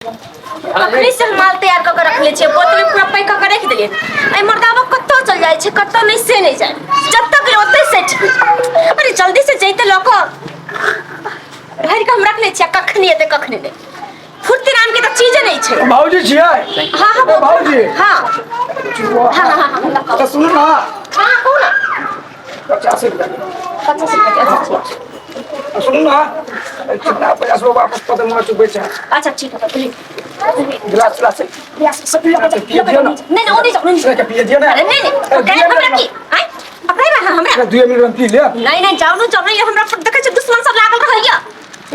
अखनी से माल तैयार कर रख ले बोतल में पूरा पैक कर रख दिए। आई मर्दावा कत्तो चल जाए छे, कत्तो नहीं से नहीं जाए, जब तक ओते सेट। अरे जल्दी से जइते लोको घर का हम रख ले छे, कखनी एते कखनी नहीं। फुर्ती नाम के तो चीज नहीं छे। भाऊजी छियै? हां हां भाऊजी। हां हां तो सुन ना। हां कौन 50 रुपया। 50 रुपया। सुन ना, कितना 50 रुपया वापस पता मुझे चुप बेचा। अच्छा ठीक है तो गिलास यस सब लोग नहीं वो नहीं क्या पिए दिया ना? अरे नहीं ओके हमरा की आई पकड़े रहा हमरा 2 मिनट में पी ले। नहीं जाओ ये हमरा पर देखे छ दुश्मन सब लागल रहैया।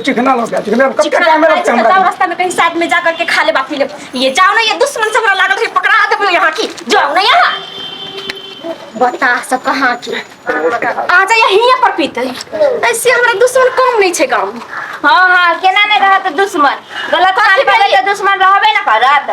चिकना लो क्या? चिकना कब का टाइम लगता है हमरा? रास्ता में कहीं साइड में जा करके खा ले बात ले। ये जाओ ना, ये दुश्मन सब हमरा लागल है, पकड़ा दे यहां की। जाओ ना यहां बता सब कहां की आ जा यहीं पर पीते। ऐसे हमरा दुश्मन कम नहीं छे गांव में। हां केना नहीं रहत दुश्मन, गलत काम करे त दुश्मन रहबे न करत।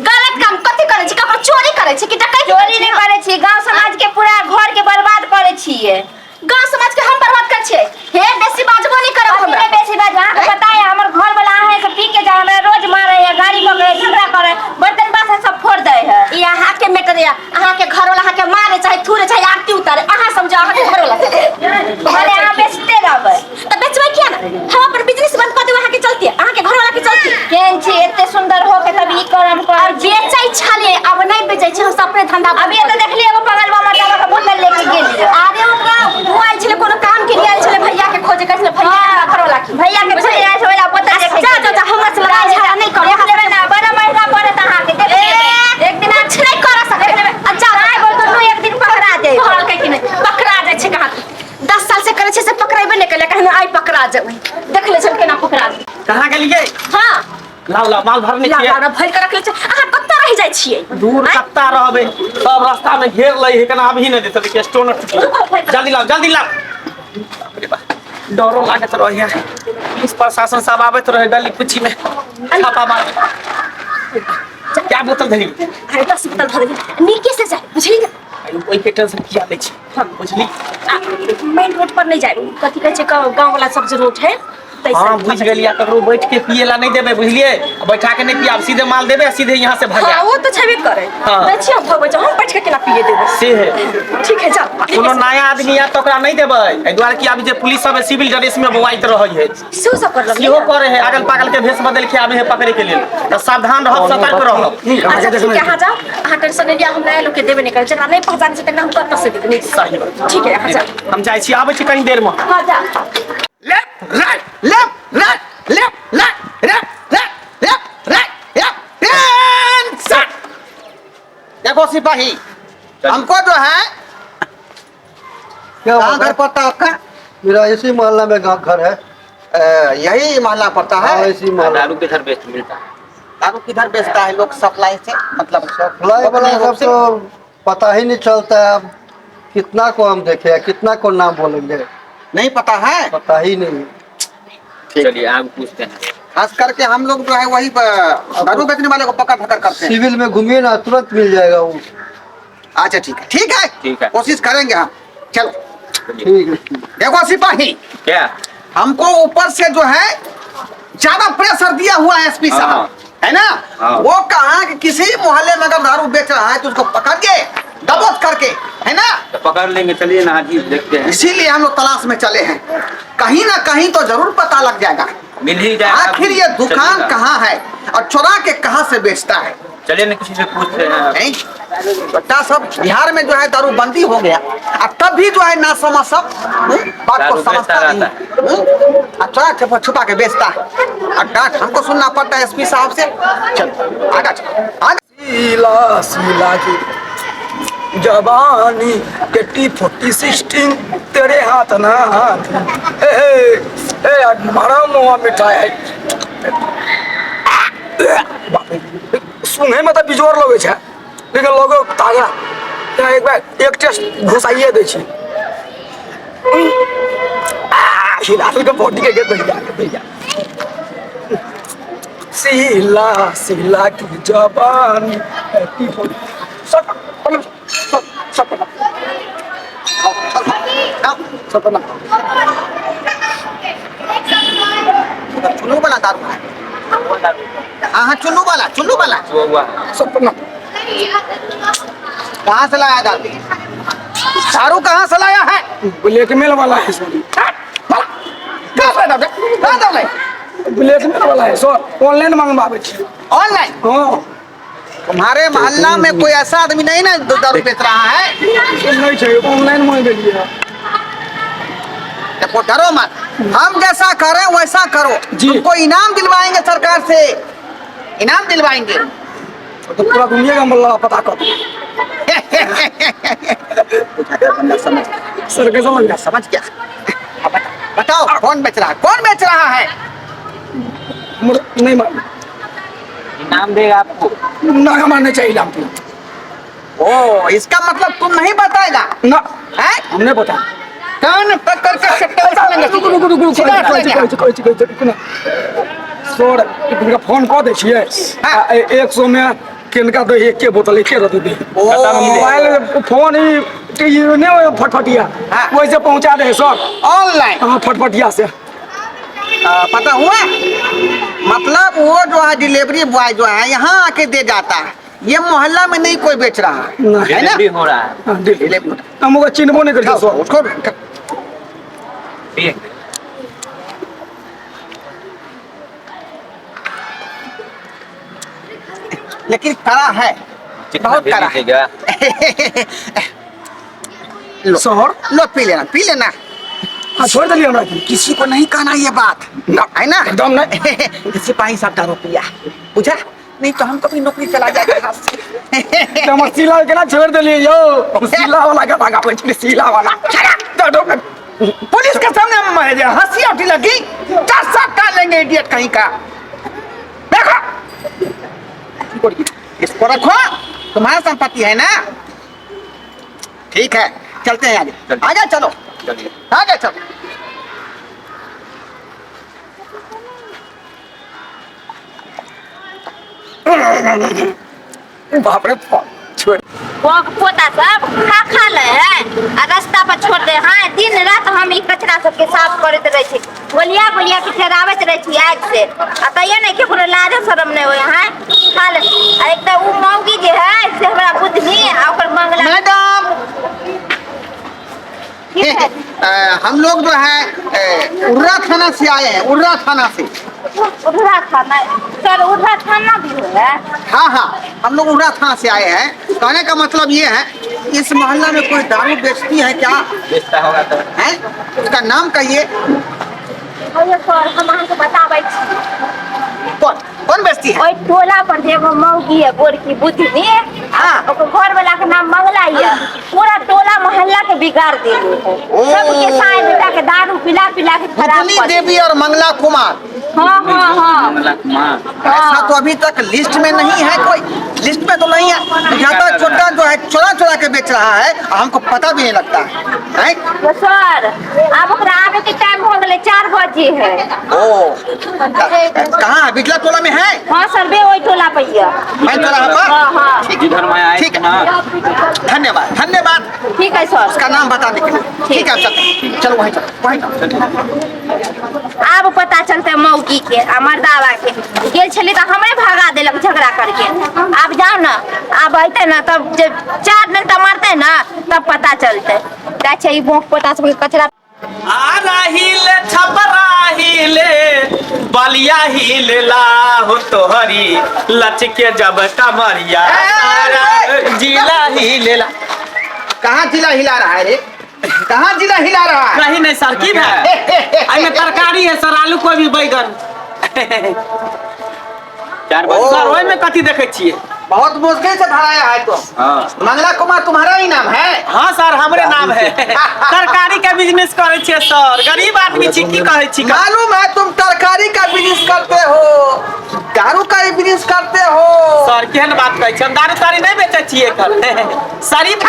गलत काम कथि करे छी? ककरो चोरी करे छी कि डकैती? चोरी नहीं करे छी, गांव समाज के पूरा घर के बर्बाद करे छिए। गांव समाज के हम बर्बाद कर छिए। हे बेसी बाजबो नहीं करब हमरा। हमने बेसी बात हां पता है, हमर घर वाला है सब पी के जाए, हमरा रोज मारे है, गाड़ी पकड़े, झगड़ा करे, बर्तन बासन सब फोड़ दे है। यहाँ के मैटर या अहाँ के घर वाला के मारे चाहे थूरे चाहे आरती उतारे, अहाँ समझो अहाँ के घर वाला भले अहाँ बेचते रहबे त बेचबै किया ना? हम अपन बिजनेस बंद कर देब, अहाँ के चलती अहाँ के घर वाला के चलती। केन छी एते सुंदर हो के तब ई करम कर बेचै छलिए, अब नहीं बेचै छी, हम सब अपने धंधा। अभी तो देख लिए वो बगलवा मटावा का बोतल लेके गेल। अरे ओकरा वो आइल छले कोनो काम के लिए आइल छले, भैया के खोजे कहले भैया घर वाला की भैया के खोजे आइल छले वाला बोतल लेके जा हमरा से लड़ाई झगड़ा नहीं कर। देख लेबे ना, बड़ा महंगा पड़त अहाँ के। देख लेबे एक दिन कुछ नहीं कर सकते। अच्छा नहीं बोल तो एक दिन पकड़ा दे। पकड़ के कि नहीं पकड़ा जाय छे कहां? 10 साल से करे छे से पकड़ाइबे नहीं केले, कहने आई पकड़ा जेबै। देख ले छल केना पकड़ा दे। कहां गेलिए? हां लाओ माल भरने छिए। लाओ भर के रख ले छे। अहाँ कत्ता रह जाय छिए? दूर कत्ता रहबे, सब रास्ता में घेर लई है, कना अभी नहीं देते के स्टोन। जल्दी लाओ। अरे बा डरो लागत रह है। पुलिस प्रशासन सब आवत रहे गली कुची में छापा मार। क्या बोतल धरी? अरे 10 बोतल धरी नीचे से जाए, बुझली ना? कोई के टेंशन किया ले छी, बुझली? मेन रोड पर नहीं जाए, कथि कहै छै गांव वाला सब जे रोड है। हां बुझ गेलिया, ककरो बैठ के पिएला नहीं देबे, बुझलिए? बैठा के नहीं पियाब, सीधे माल देबे, सीधे यहां से भाग जा। हां वो तो छबे करे। देखियो भगो जा, हम बैठ के केना पिए देबे से है। ठीक है जा। कोनो नया आदमी या तो ओकरा नहीं देबे, ए द्वारा कि अभी जे पुलिस सब सिविल ड्रेस में बवाइत रहै है, सो सब कर इहो करे है, अगल पागल के भेष बदल के आवे है पकड़े के लिए। तो सावधान रहब, सतर्क रहब। अच्छा ठीक है, यहां जाओ, अहाँ टेंशन नहीं लिया, हम नया लोग के देबे नहीं करे, जेना नहीं पहचान से तक हम कत से देबे। सही बात। ठीक है यहां जा, हम जाय छी, आबै छी कनी देर में। हां जा। Left right left right left right sir. देखो सिपाही, हमको जो है कहाँ घर पड़ता है आपका? मेरा इसी मोहल्ला में घर है। यही मोहल्ला पड़ता है। इसी मोहल्ला। दारू किधर मिलता है? दारू किधर बेचता है लोग सप्लाई से? मतलब सप्लाई वाला सब तो पता ही नहीं चलता है। अब कितना को हम देखे, कितना को नाम बोलेंगे, नहीं पता है। पता ही नहीं। चलिए आगे पूछते हैं। खास करके हम लोग जो है वही दारू बेचने वाले को पकड़ करते हैं। सिविल में घूमिए ना, तुरंत मिल जाएगा वो। अच्छा ठीक है कोशिश करेंगे हम। चलो ठीक है। देखो सिपाही, क्या हमको ऊपर से जो है ज्यादा प्रेशर दिया हुआ है एसपी साहब, है ना? वो कहा कि किसी मोहल्ले में अगर दारू बेच रहा है तो उसको पकड़ के दबोच करके, है ना? तो पकड़ लेंगे, चलिए ना जी देखते हैं। इसीलिए हम लोग तलाश में चले हैं, कहीं ना कहीं तो जरूर पता लग जाएगा मिल ही जाएगा। आखिर ये दुकान कहाँ है और चुरा के कहाँ से बेचता है। चलिए ना किसी से पूछते हैं। बच्चा सब बिहार में जो है दारू बंदी हो गया, अब तब भी जो है ना समझ सब बात को समझता नहीं, चुरा छुपा के बेचता है। और डांट हमको सुनना पड़ता है एसपी साहब से। चलो आगे सीला की जवानी केटी 40-16 तेरे हाथ ना हाथ। ए मारा मुआ मिठाई है। सुने में तो बिजोर लगे छे, लेकिन लोगो ताजा। एक बार एक टेस्ट घुसाइए दे छी। हिलाल के बॉडी के भैया सीला की जवानी केटी 40 सपना चुनू बना दारू है। हाँ चुल्लू वाला वो हुआ सपना कहाँ से लाया दारू? दारू कहाँ से लाया है? ब्लैकमेल वाला है सर, कहाँ से दारू? कहाँ से लाया? ब्लैकमेल वाला है सर, ऑनलाइन मंगवावे छी। ऑनलाइन? हाँ तुम्हारे मोहल्ला में कोई ऐसा आदमी नहीं ना जो दारू बेच रहा है? नहीं चाहिए, ऑनलाइन मंगवाइए। देखो डरो मत, हम जैसा करें वैसा करो। जी। तुमको इनाम दिलवाएंगे सरकार से, इनाम दिलवाएंगे। तो पूरा दुनिया का मल्ला पता कर सर कैसा लग गया? समझ गया। अब बताओ कौन बेच रहा है? कौन बेच रहा है? नहीं मालूम, इनाम देगा आपको। ना मानने चाहिए आपको। ओ इसका मतलब तुम नहीं बताएगा ना है? हमने बता कान पकड़ के सट्टे उछालेंगे। सीधा उछलेंगे। सर इनका फोन कह दे छिए, हाँ। 100 में किनका दो एक के बोतल एक रख दे। ओ। मोबाइल फोन ही नहीं फटफटिया हाँ। वैसे पहुंचा दे सर। ऑनलाइन हाँ फटफटिया से। पता हुआ? मतलब वो जो है डिलीवरी बॉय जो है यहाँ आके दे जाता है, ये मोहल्ला में नहीं कोई बेच रहा है ना? डिलीवरी हो रहा है। हाँ, हम लोग चिन्हबो नहीं करते सर। उसको ठीक। लेकिन कड़ा है, कितना बहुत कड़ा है। भेजिएगा? लो सर लो पी लेना। हाँ छोड़ दिलिए हमरा की। किसी को नहीं कहना ये बात है ना? एकदम नहीं। किसी पाई साहब दारू पिया बुझा, नहीं तो हमको भी नौकरी चला जाएगा हाथ से। हम सिला के ना छोड़ दिलिए यो, सिला वाला का भागा पे सिला वाला। पुलिस के सामने हम मर जाए, हंसी उठी लगी, 4 साल डाल लेंगे इडियट कहीं का। देखो इसको रखो, तुम्हारा संपत्ति है ना? ठीक है चलते हैं आगे। आगे चलो, चलिए। आगे चलो। बाप रे छोड़। पोता सब खा ले है आ रास्ता पर छोड़ दे। हाँ दिन रात हम ई कचरा सबके साफ करते रहे छी, गोलिया के ठहरावत रहे छी आग से। अतये नहीं के पूरे लाज शरम नहीं होय है। खा ले। आ एक तो उ मौगी जे है से हमरा बुद्धनी आ ओकर मंगला। मैडम ठीक है। हम लोग जो है उर्रा थाना से आए हैं, उर्रा थाना से। उधरा खाना सर, उधरा खाना भी है। हाँ हम लोग उर्रा थाना से आए हैं। कहने का मतलब ये है, इस मोहल्ला में कोई दारू बेचती है क्या? बेचता होगा तो है उसका नाम कहिए। अरे सर हम अहाँके बताबै छी। कौन बेचती है? ओइ टोला पर जे एगो मौगी है गोरकी बुद्धनी, हाँ। ओकर घर वाला के नाम मंगला है। पूरा टोला मोहल्ला के बिगाड़ देले है। सबके साए बेटा के दारू पिला के खराब बुद्धनी कर देवी और मंगला कुमार। हाँ मंगला कुमार। ऐसा तो अभी तक लिस्ट में नहीं है, कोई लिस्ट में तो नहीं है। ज्यादा छोटा जो है चोरा के बेच रहा है, हमको पता भी नहीं लगता है। तो सर अब ओकरा आवे के टाइम हो गेले, 4 बजे है। ओ कहाँ बिजला टोला में है? हाँ सर बे ओइ टोला पे है। मैं टोला पर। हाँ जिधर मैं आए ठीक है। ना, धन्यवाद। ठीक है सर। उसका नाम बता देंगे। ठीक है चलो वहीं चलो। अब पता चलते मौगी के आ मर्दावा के गेल छली तो हमरे भगा देलक झगड़ा करके। अब जाओ ना, अब अइते ना तब जब 4 दिन तक मरते ना तब पता चलते। अच्छा ई बोक पोता सब के कचरा आ राहिले छपराहिले बलिया हिले लाहो तोहरी लचके जब कमरिया सारा जिला हिले ला। कहाँ जिला हिला रहा है रे? कहाँ जिला हिला रहा है? नहीं नहीं सर की है आई में तरकारी है सर, आलू कोबी बैगन। 4 बजे। सर ओइ में कथी देखे छिए? बहुत मुश्किल से धराया है तो। हाँ। मंगला कुमार तुम्हारा ही नाम है? हाँ सर हमरे नाम है। तरकारी का बिजनेस करे छिए सर, गरीब आदमी छी की कहे छी। मालूम है तुम तरकारी का बिजनेस करते हो, दारू का भी बिजनेस करते हो। सर केहन बात कहै छी, हम दारू तारी नहीं बेचे छिए कर। शरीफ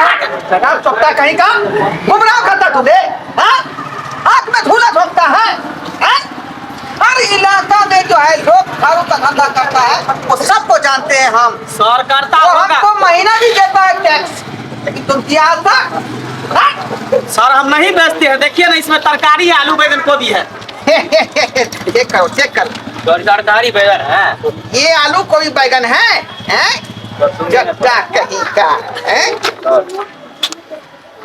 शराब चौकता कहीं का गुमराह करता तुझे? हाँ? आँख में धूला झोंकता है? हैं? हर इलाका में जो है लोग दारू का धंधा करता है, वो सबको जानते हैं हम। सर करता वो होगा हमको महीना भी देता है टैक्स, लेकिन तुम क्या था? सर हम नहीं बेचते हैं। देखिए ना इसमें तरकारी आलू बैगन गोभी है। चेक करो चेक करो। सरकारी बैगन है। ये आलू कोई बैगन है? चट्टा कहीं का है?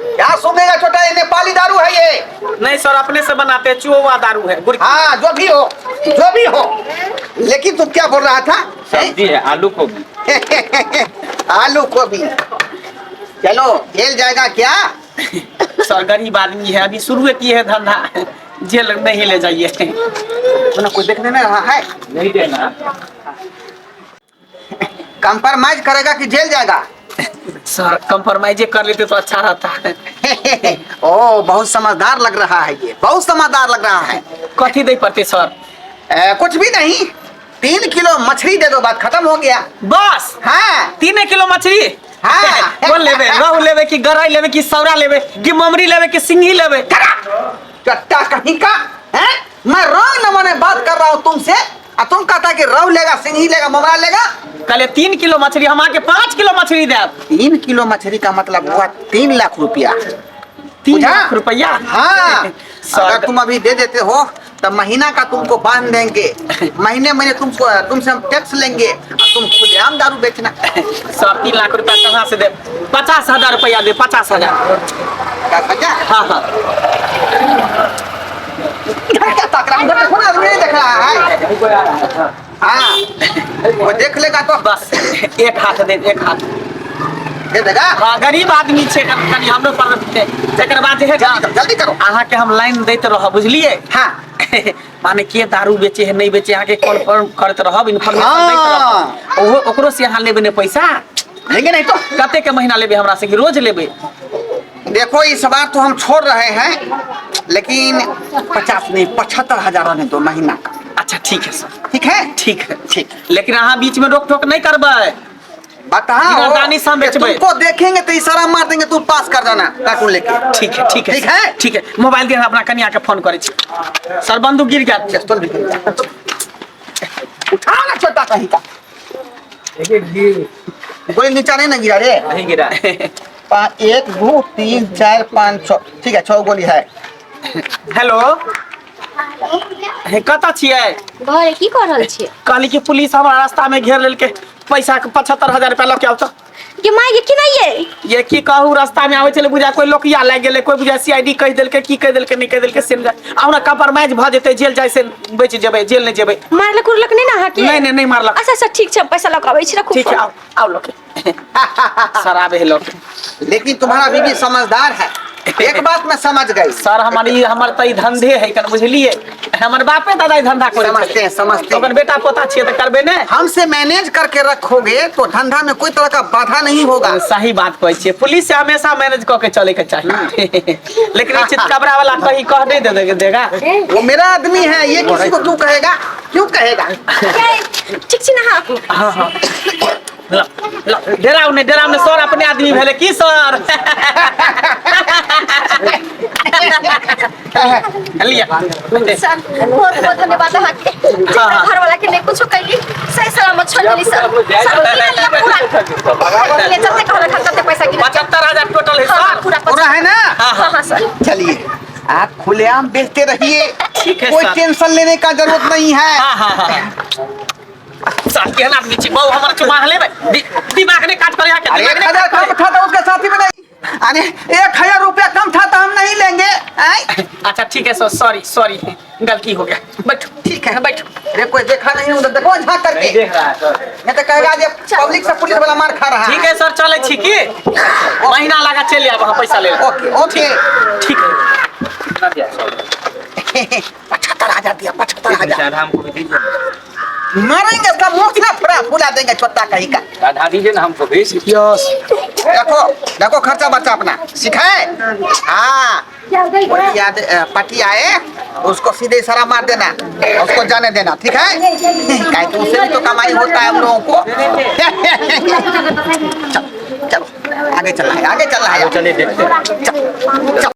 क्या सुनेगा छोटा, ये नेपाली दारू है ये। नहीं सर, अपने से बनाते हैं, चुआ दारू है। हाँ जो भी हो, लेकिन तुम क्या बोल रहा था? सब्जी है, आलू गोभी। आलू गोभी। चलो जेल जाएगा क्या? सर गरीब आदमी है, अभी शुरू किए है धंधा, जेल नहीं ले जाइए। ना कोई देखने नहीं रहा है। नहीं देना। कंप्रोमाइज करेगा कि जेल जाएगा? सर कंप्रोमाइज कर लेते तो अच्छा रहता है। ओ बहुत समझदार लग रहा है, ये बहुत समझदार लग रहा है। कथी दे पड़ते सर? कुछ भी नहीं, 3 किलो मछली दे दो, बात खत्म हो गया। बस? हाँ 3 किलो मछली? हाँ। कौन लेवे? रहू लेवे कि गरई लेवे कि सौरा लेवे कि ममरी लेवे कि सिंगी लेवे? चट्टा कहीं का है? मैं रंग नमूने बात कर रहा हूँ तुमसे, और तुम कहता कि रहू लेगा, सिंगी लेगा, मोमरा लेगा। कल 3 किलो मछली, हम आके 5 किलो मछली दे। 3 किलो मछली का मतलब हुआ 3 लाख रुपया। 3 लाख रुपया? हाँ सर अगर तुम अभी दे देते हो तो महीना का तुमको बांध देंगे, महीने तुमसे हम टैक्स लेंगे और तुम खुलेआम दारू बेचना। सर 3 लाख रुपया कहाँ से दे? 50,000 रुपया दे। 50,000? हाँ हाँ। इधर क्या ताक रहा है? इधर देखो ना, आदमी नहीं देख रहा है। हाँ वो देख लेगा तो बस एक हाथ दे, एक हाथ दे देगा। हाँ गरीब आदमी छे, कनी हमरो पर तकर बाद है जल्दी करो। अहाँ के हम लाइन देते रह, बुझलिए? हाँ माने के दारू बेचे है नहीं बेचे, अहाँ के कॉन्फर्म करते रहब, इन्फॉर्मेशन देते रहब। ओकरो से अहाँ लेबे ने पैसा? लेंगे नहीं तो कते के महीना लेबे हमरा से कि रोज लेबे? देखो इस बार तो हम छोड़ रहे हैं, लेकिन 50 नहीं 75,000 होने दो महीना का। अच्छा ठीक है सर, ठीक है? ठीक है। ठीक। लेकिन अहाँ बीच में रोक टोक नहीं करबै। बताओ से हम बेचबै। तुमको देखेंगे तो इशारा मार देंगे, तू पास कर जाना कार्टून लेके। ठीक है ठीक है ठीक है? ठीक है। मोबाइल दे, अपना कन्या के फोन करे छी। सर बंदूक गिर गया। पिस्तौल भी गिर गया। उठाओ ना छोटा कहीं का। कोई नीचा नहीं ना गिरा रे? नहीं गिरा। 1 2 3 4 5 6 ठीक है, 6 गोली है। हेलो कतऽ छियै? घरे की कर रहल छियै? कहली कि पुलिस हमारा रास्ता में घेर लेलकै, पैसा के 75,000 रुपया लऽ के आउ तऽ। ये माय ये की नहीं ये? ये की कहू, रास्ता में आवे चले बुझा कोई लोकिया लाग गेले, कोई बुझा सीआईडी कह देलकै, की कह देलकै नहीं कह देलकै से आउ ना कंप्रोमाइज भ जेतै, जेल जाय से बच जेबै, जेल नहीं जेबै। मारलक उरलक नहीं ना हाके? नहीं नहीं नहीं मारलक। अच्छा अच्छा ठीक छै, पैसा लगाबै छी, रखू। ठीक है आओ आओ लोके। सर आबे है लोके। लेकिन तुम्हारा बीबी समझदार है, एक बात मैं समझ गई। सर हमार तो ई धंधे है कन, बुझलिए? हमर बापे दादा ई धंधा करे। समझते हैं समझते हैं। अपन बेटा पोता छिए तो करबे ने। हमसे मैनेज करके रखोगे तो धंधा में कोई तरह का बाधा नहीं होगा। सही बात कहै छियै, पुलिस से हमेशा मैनेज क के चले के चाहिए। लेकिन ये चितकबरा वाला कहीं कह नहीं दे देगा। वो मेरा आदमी है, ये किसी को क्यों कहेगा? क्यों कहेगा? ठीक छी ना? हाँ हाँ डराओ ने सर, अपने आदमी भेले की सर? लिया सर बहुत बहुत धन्यवाद अहाँ के। घर वाला के नहीं कुछ कहिए, सही सलामत छोड़ देली सर। पूरा ले चलते कहले खर्चते पैसा गिरा 75,000 टोटल है सर। पूरा है ना? हाँ सर। चलिए आप खुलेआम बेचते रहिए, ठीक है कोई सर। टेंशन लेने का जरूरत नहीं है। हाँ सर के ना नीचे बहु हमारा चुमा लेबे, दिमाग ने काट करे के। अरे 1,000 कम था तो उसके साथी में नहीं। अरे 1,000 रुपया कम था तो हम नहीं लेंगे। अच्छा ठीक है सर, सॉरी गलती हो गया। बैठो ठीक है बैठो। अरे कोई देखा नहीं उधर, देखो झांक करके। नहीं देख रहा है सर। ये तो कहेगा जे पब्लिक से पुलिस वाला मार खा रहा है। ठीक है सर, चले छी की महीना लगा चले आब, वहाँ पैसा ले। ओके ओके ठीक है। कितना दिया सर? 75,000 दिया, 75,000 आधा हमको भी दीजिए। मारेंगे इसका मुंह ना पूरा फुला देंगे छोटा कहीं का। आधा दीजिए ना हमको भी। देखो देखो खर्चा बर्चा अपना सिखाए। हाँ याद पति आए उसको सीधे इशारा मार देना, उसको जाने देना, ठीक है? कहीं तो उससे भी तो कमाई होता है हम लोगों को। चलो चलो आगे चल रहा है, आगे चल रहा है। चलिए देखते हैं। चलो